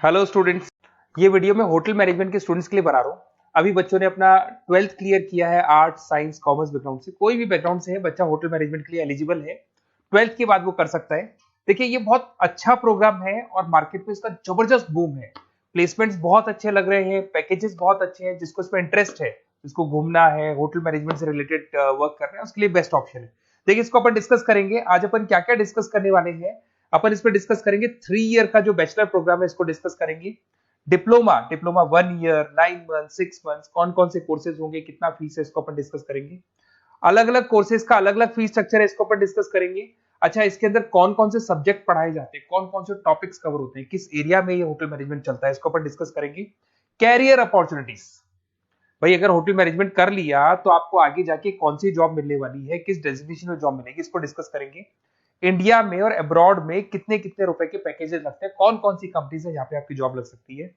Hello students. ये video मैं hotel management के स्टूडेंट्स के लिए बना रहा हूँ। अभी बच्चों ने अपना 12th क्लियर किया है, आर्ट साइंस कॉमर्स बैकग्राउंड से, कोई भी बैकग्राउंड से है बच्चा होटल मैनेजमेंट के लिए एलिजिबल है। 12th के बाद वो कर सकता है। देखिए ये बहुत अच्छा प्रोग्राम है और मार्केट में इसका जबरदस्त बूम है। प्लेसमेंट्स बहुत अच्छे लग रहे हैं, पैकेजेस बहुत अच्छे हैं। जिसको इसमें इंटरेस्ट है, जिसको घूमना है, होटल मैनेजमेंट से रिलेटेड वर्क करना है, उसके लिए बेस्ट ऑप्शन है। देखिए इसको अपन डिस्कस करेंगे आज। अपन क्या क्या डिस्कस करने वाले हैं, अपन इस पर डिस्कस करेंगे 3 ईयर का जो बैचलर प्रोग्राम है इसको डिस्कस करेंगे। Diploma diploma 1 year, 9 month, 6 month, कौन कौन से कोर्सेज होंगे, कितना फीस है, इसको अपन डिस्कस करेंगे। अलग अलग कोर्सेज का अलग अलग फीस स्ट्रक्चर है, इसको अपन डिस्कस करेंगे। अच्छा, इसके अंदर कौन कौन से सब्जेक्ट पढ़ाए जाते हैं, कौन कौन से टॉपिक्स कवर होते हैं, किस एरिया में ये होटल मैनेजमेंट चलता है, इसको अपन डिस्कस करेंगे। कैरियर अपॉर्चुनिटीज, भाई अगर होटल मैनेजमेंट कर लिया तो आपको आगे जाके कौन सी जॉब मिलने वाली है, किस डेजिग्नेशन में जॉब मिलेगी, इसको डिस्कस करेंगे। इंडिया में और अब्रॉड में कितने कितने रुपए के पैकेजेस लगते हैं, कौन कौन सी कंपनी है जहां पे आपकी जॉब लग सकती है,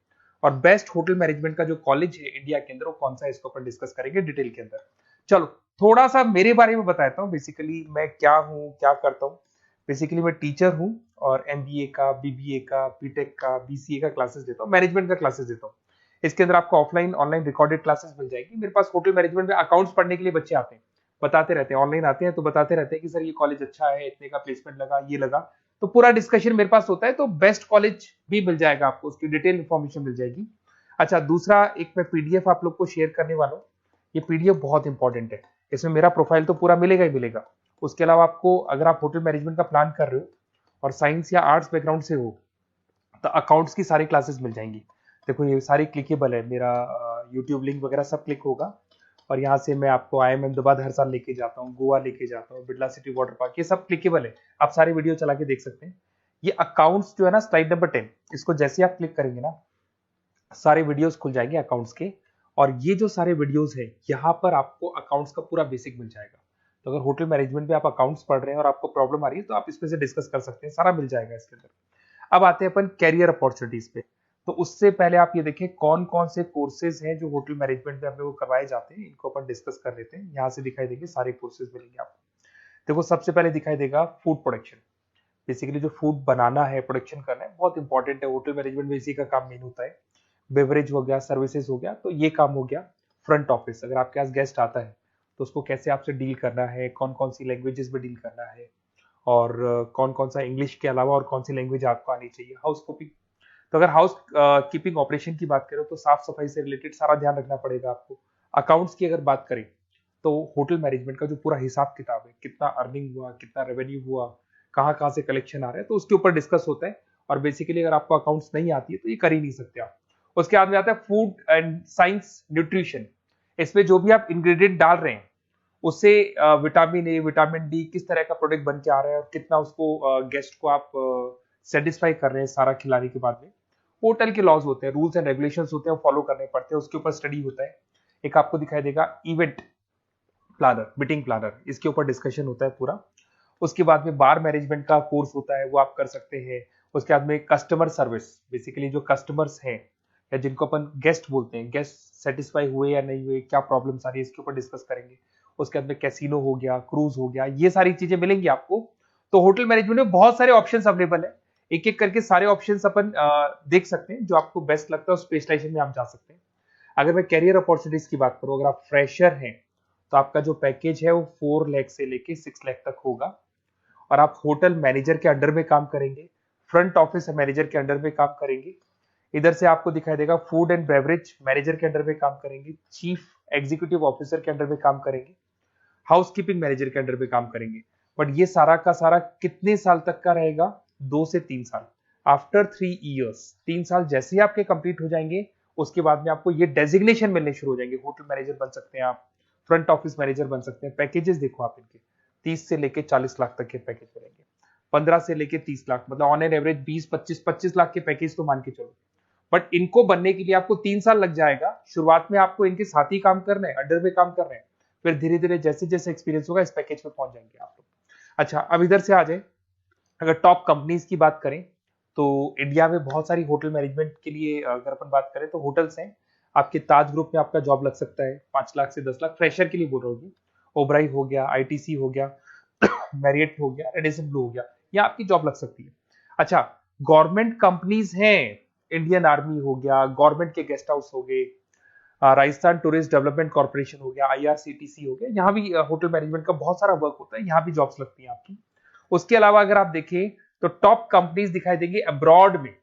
और बेस्ट होटल मैनेजमेंट का जो कॉलेज है इंडिया के अंदर वो कौन सा है, इसको अपन डिस्कस करेंगे डिटेल के अंदर। चलो थोड़ा सा मेरे बारे में बताता हूँ। बेसिकली मैं क्या हूँ, क्या करता हूँ। बेसिकली मैं टीचर हूँ और एमबीए का, बीबीए का, बीटेक का, बीसीए का क्लासेस देता हूँ, मैनेजमेंट का क्लासेस देता हूँ। इसके अंदर आपको ऑफलाइन ऑनलाइन रिकॉर्डेड क्लासेस मिल जाएगी। मेरे पास होटल मैनेजमेंट में अकाउंट्स पढ़ने के लिए बच्चे आते हैं, बताते रहते हैं, ऑनलाइन आते हैं तो बताते रहते हैं कि सर ये कॉलेज अच्छा है, इतने का प्लेसमेंट लगा, ये लगा। तो पूरा डिस्कशन मेरे पास होता है, तो बेस्ट कॉलेज भी मिल जाएगा आपको, उसकी डिटेल इंफॉर्मेशन मिल जाएगी। अच्छा, दूसरा एक मैं पीडीएफ आप लोग को शेयर करने वाला हूँ। ये पीडीएफ बहुत इंपॉर्टेंट है, इसमें मेरा प्रोफाइल तो पूरा मिलेगा ही मिलेगा। उसके अलावा आपको अगर आप होटल मैनेजमेंट का प्लान कर रहे हो और साइंस या आर्ट्स बैकग्राउंड से हो तो अकाउंट्स की सारी क्लासेस मिल जाएंगी। देखो ये सारी क्लिकेबल है, मेरा यूट्यूब लिंक वगैरह सब क्लिक होगा। और यहाँ से मैं आपको IIM अहमदाबाद हर साल लेके जाता हूँ, गोवा लेके जाता हूँ, बिरला सिटी वाटर पार्क, ये सब क्लिकेबल है। आप सारी वीडियो चला के देख सकते हैं। ये अकाउंट्स जो है ना, स्लाइड नंबर 10, इसको जैसे आप क्लिक करेंगे ना सारे वीडियोस खुल जाएंगे अकाउंट्स के। और ये जो सारे वीडियोस है यहाँ पर आपको अकाउंट्स का पूरा बेसिक मिल जाएगा। तो अगर होटल मैनेजमेंट में आप अकाउंट्स पढ़ रहे हैं और आपको प्रॉब्लम आ रही है तो आप इसमें से डिस्कस कर सकते हैं, सारा मिल जाएगा इसके अंदर। अब आते हैं अपन कैरियर अपॉर्चुनिटीज पे। तो उससे पहले आप ये देखें कौन कौन से कोर्सेज हैं जो होटल मैनेजमेंट में अपने को करवाए जाते हैं, इनको अपन डिस्कस कर लेते हैं। यहाँ से दिखाई देंगे सारे कोर्सेज मिलेंगे आपको। देखो सबसे पहले दिखाई देगा फूड प्रोडक्शन। बेसिकली जो फूड बनाना है, प्रोडक्शन करना है, बहुत इंपॉर्टेंट है होटल मैनेजमेंट में, इसी का काम मेन होता है। बेवरेज हो गया, सर्विसेज हो गया, तो ये काम हो गया। फ्रंट ऑफिस, अगर आपके पास गेस्ट आता है तो उसको कैसे आपसे डील करना है, कौन कौन सी लैंग्वेजेस में डील करना है, और कौन कौन सा इंग्लिश के अलावा और कौन सी लैंग्वेज आपको आनी चाहिए। हाउस कीपिंग, तो अगर हाउस कीपिंग ऑपरेशन की बात करें तो साफ सफाई से रिलेटेड सारा ध्यान रखना पड़ेगा आपको। अकाउंट्स की अगर बात करें तो होटल मैनेजमेंट का जो पूरा हिसाब किताब है, कितना अर्निंग हुआ, कितना रेवेन्यू हुआ, कहाँ कहाँ से कलेक्शन आ रहा है, तो उसके ऊपर डिस्कस होता है। और बेसिकली अगर आपको अकाउंट्स नहीं आती है तो ये कर ही नहीं सकते आप। उसके बाद में आता है फूड एंड साइंस न्यूट्रिशन। इसमें जो भी आप इंग्रेडिएंट डाल रहे हैं उससे विटामिन ए, विटामिन डी, किस तरह का प्रोडक्ट बन के आ रहा है और कितना उसको गेस्ट को आप सेटिस्फाई कर रहे हैं सारा खिलाने के बाद में। होटल के लॉज होते हैं, रूल्स एंड रेगुलेशंस होते हैं, वो फॉलो करने पड़ते हैं, उसके ऊपर स्टडी होता है। एक आपको दिखाई देगा इवेंट प्लानर, मीटिंग प्लानर, इसके ऊपर डिस्कशन होता है पूरा। उसके बाद में बार मैनेजमेंट का कोर्स होता है, वो आप कर सकते हैं। उसके बाद में कस्टमर सर्विस, बेसिकली जो कस्टमर्स हैं या जिनको अपन गेस्ट बोलते हैं, गेस्ट सेटिस्फाई हुए या नहीं हुए, क्या प्रॉब्लम्स आ रही है, इसके ऊपर डिस्कस करेंगे। उसके बाद में कैसीनो हो गया, क्रूज हो गया, ये सारी चीजें मिलेंगी आपको। तो होटल मैनेजमेंट में बहुत सारे ऑप्शंस अवेलेबल है, एक एक करके सारे ऑप्शंस अपन देख सकते हैं। जो आपको बेस्ट लगता है उस स्पेशलाइजेशन में आप जा सकते हैं। अगर मैं कैरियर अपॉर्चुनिटीज की बात करूं, अगर आप फ्रेशर हैं तो आपका जो पैकेज है वो 4 लाख से लेके 6 लाख तक होगा। और आप होटल मैनेजर के अंडर में काम करेंगे, फ्रंट ऑफिस मैनेजर के अंडर में काम करेंगे। इधर से आपको दिखाई देगा फूड एंड बेवरेज मैनेजर के अंडर में काम करेंगे, चीफ एग्जीक्यूटिव ऑफिसर के अंडर में काम करेंगे, हाउसकीपिंग मैनेजर के अंडर में काम करेंगे। बट ये सारा का सारा कितने साल तक का रहेगा? 2 से 3 साल। आफ्टर 3 ईयर्स, 3 साल जैसे ही आपके कंप्लीट हो जाएंगे उसके बाद में आपको ये डेजिग्नेशन मिलने शुरू हो जाएंगे। होटल मैनेजर बन सकते हैं आप, फ्रंट ऑफिस मैनेजर बन सकते हैं। पैकेजेस देखो आप इनके, 30 से लेके 40 लाख तक के पैकेज मिलेंगे, 15 से लेके 30 लाख, मतलब ऑन एन एवरेज 20, 25, 25 लाख के पैकेज तो मान के चलो। बट इनको बनने के लिए आपको 3 साल लग जाएगा। शुरुआत में आपको इनके साथ ही काम करना है, अंडर में काम कर रहे हैं, फिर धीरे धीरे जैसे जैसे एक्सपीरियंस होगा इस पैकेज में पहुंच जाएंगे आप लोग। अच्छा, अब इधर से आ जाए, अगर टॉप कंपनीज की बात करें तो इंडिया में बहुत सारी होटल मैनेजमेंट के लिए अगर अपन बात करें तो होटल्स हैं। आपके ताज ग्रुप में आपका जॉब लग सकता है 5 लाख से 10 लाख, फ्रेशर के लिए बोल रहा हूँ। ओबराई हो गया, आईटीसी हो गया, मैरियट हो गया, रेडिसन ब्लू हो गया, ये आपकी जॉब लग सकती है। अच्छा, गवर्नमेंट कंपनीज हैं इंडियन आर्मी हो गया, गवर्नमेंट के गेस्ट हाउस हो गए, राजस्थान टूरिस्ट डेवलपमेंट कॉर्पोरेशन हो गया, आईआरसीटीसी हो गया, यहाँ भी होटल मैनेजमेंट का बहुत सारा वर्क होता है, यहाँ भी जॉब्स लगती हैं आपकी। उसके अलावा अगर आप देखें तो टॉप कंपनीज दिखाई देंगे अब्रॉड में।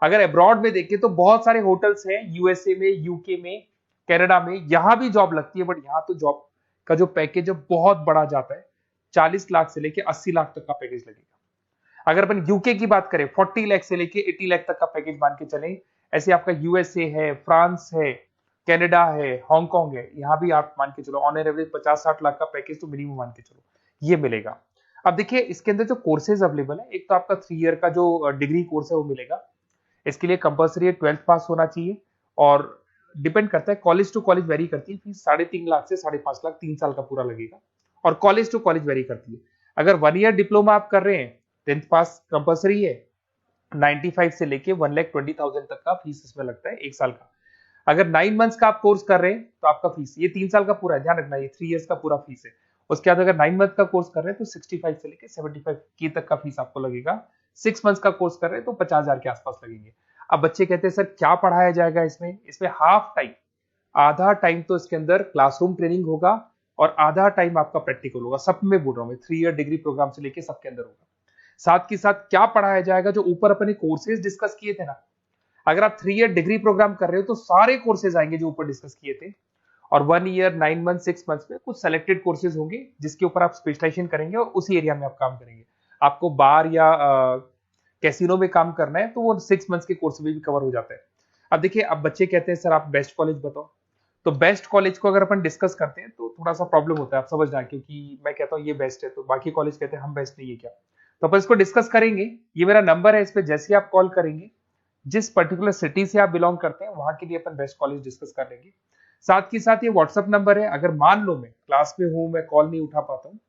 अगर अब्रॉड में देखें तो बहुत सारे होटल्स हैं यूएसए में, यूके में, कनाडा में, यहां भी जॉब लगती है, बट यहाँ तो जॉब का जो पैकेज है बहुत बड़ा जाता है, 40 लाख से लेके 80 लाख तक का पैकेज लगेगा। अगर अपन यूके की बात करें 40 लाख से लेके 80 लाख तक का पैकेज मान के चले। ऐसे आपका यूएसए है, फ्रांस है, कनाडा है, हांगकांग है, यहाँ भी आप मान के चलो ऑन एवरेज 50-60 लाख का पैकेज तो मिनिमम मान के चलो ये मिलेगा। अब देखिए इसके अंदर जो कोर्सेज अवेलेबल है, एक तो आपका 3 ईयर का जो डिग्री कोर्स है वो मिलेगा। इसके लिए कंपलसरी 12th पास होना चाहिए, और डिपेंड करता है कॉलेज टू कॉलेज वेरी करती है फीस, 3.5 लाख से 5.5 लाख 3 साल का पूरा लगेगा, और कॉलेज टू कॉलेज वेरी करती है। अगर 1 ईयर डिप्लोमा आप कर रहे हैं, 10th पास कंपलसरी है, 95 से लेके 1,20,000 तक का फीस इसमें लगता है एक साल का। अगर 9 मंथ्स का आप कोर्स कर रहे हैं तो आपका फीस, ये 3 साल का पूरा है, ध्यान रखना ये 3 इयर्स का पूरा फीस है। उसके बाद अगर 9 मंथ का कोर्स कर रहे हैं तो 65 से लेके 75 की तक का फीस आपको लगेगा। 6 मंथ्स का कोर्स कर रहे हैं तो 50,000 के आसपास लगेंगे। अब बच्चे कहते हैं सर क्या पढ़ाया जाएगा इसमें? इसमें हाफ टाइम, आधा टाइम तो इसके अंदर क्लासरूम ट्रेनिंग होगा और आधा टाइम आपका प्रैक्टिकल होगा। सब में बोल रहा हूं मैं, 3 ईयर डिग्री प्रोग्राम से लेके सबके अंदर होगा। साथ के साथ क्या पढ़ाया जाएगा, जो ऊपर अपने कोर्सेज डिस्कस किए थे ना, अगर आप 3 ईयर डिग्री प्रोग्राम कर रहे हो तो सारे कोर्सेज आएंगे जो ऊपर डिस्कस किए थे, और 1 ईयर 9 मंथ 6 मंथ्स में कुछ सेलेक्टेड कोर्सेज होंगे जिसके ऊपर आप स्पेशलाइजेशन करेंगे और उसी एरिया में आप काम करेंगे। आपको बार या कैसीनो में काम करना है तो वो 6 मंथ्स के कोर्स में भी कवर हो जाता है। अब देखिए, अब बच्चे कहते हैं सर आप बेस्ट कॉलेज बताओ, तो बेस्ट कॉलेज को अगर अपन डिस्कस करते हैं तो थोड़ा सा प्रॉब्लम होता है, आप समझना, क्योंकि मैं कहता हूँ ये बेस्ट है तो बाकी कॉलेज कहते हैं हम बेस्ट नहीं है क्या। तो अपन इसको डिस्कस करेंगे। ये मेरा नंबर है, इस पे जैसे ही आप कॉल करेंगे, जिस पर्टिकुलर सिटी से आप बिलोंग करते हैं वहां के लिए अपन बेस्ट कॉलेज डिस्कस कर लेंगे। साथ ही साथ ये व्हाट्सअप नंबर है, अगर मान लो मैं क्लास में हूं, मैं कॉल नहीं उठा पाता हूँ,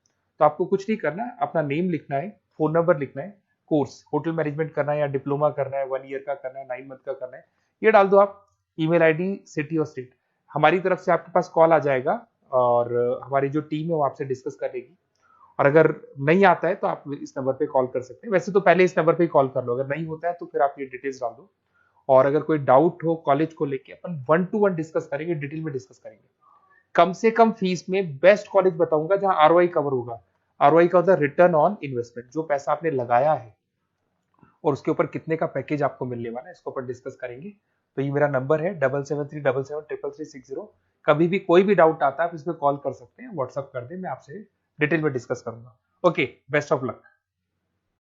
तो आपको कुछ नहीं करना है, अपना नेम लिखना है, फोन नंबर लिखना है, कोर्स होटल मैनेजमेंट करना है या डिप्लोमा करना है, 1 ईयर का करना है, 9 मंथ का करना है, ये डाल दो आप, ईमेल आईडी, सिटी और स्टेट, हमारी तरफ से आपके पास कॉल आ जाएगा और हमारी जो टीम है वो आपसे डिस्कस कर लेगी। और अगर नहीं आता है तो आप इस नंबर पे कॉल कर सकते हैं, वैसे तो पहले इस नंबर पे कॉल कर लो, अगर नहीं होता है तो फिर आप ये डिटेल्स डाल दो। और अगर कोई डाउट हो कॉलेज को लेके, अपन 1 to 1 डिस्कस करेंगे, डिटेल में डिस्कस करेंगे। कम से कम फीस में बेस्ट कॉलेज बताऊंगा जहां आरओआई कवर होगा। आरओआई का होता है रिटर्न ऑन इन्वेस्टमेंट, जो पैसा आपने लगाया है और उसके ऊपर कितने का पैकेज आपको मिलने वाला है, इसको अपन डिस्कस करेंगे। तो ये मेरा नंबर है 7737733360। कभी भी कोई भी डाउट आता है आप इस पर कॉल कर सकते हैं, व्हाट्सअप कर दे, मैं आपसे डिटेल में डिस्कस करूंगा। Okay, best of luck.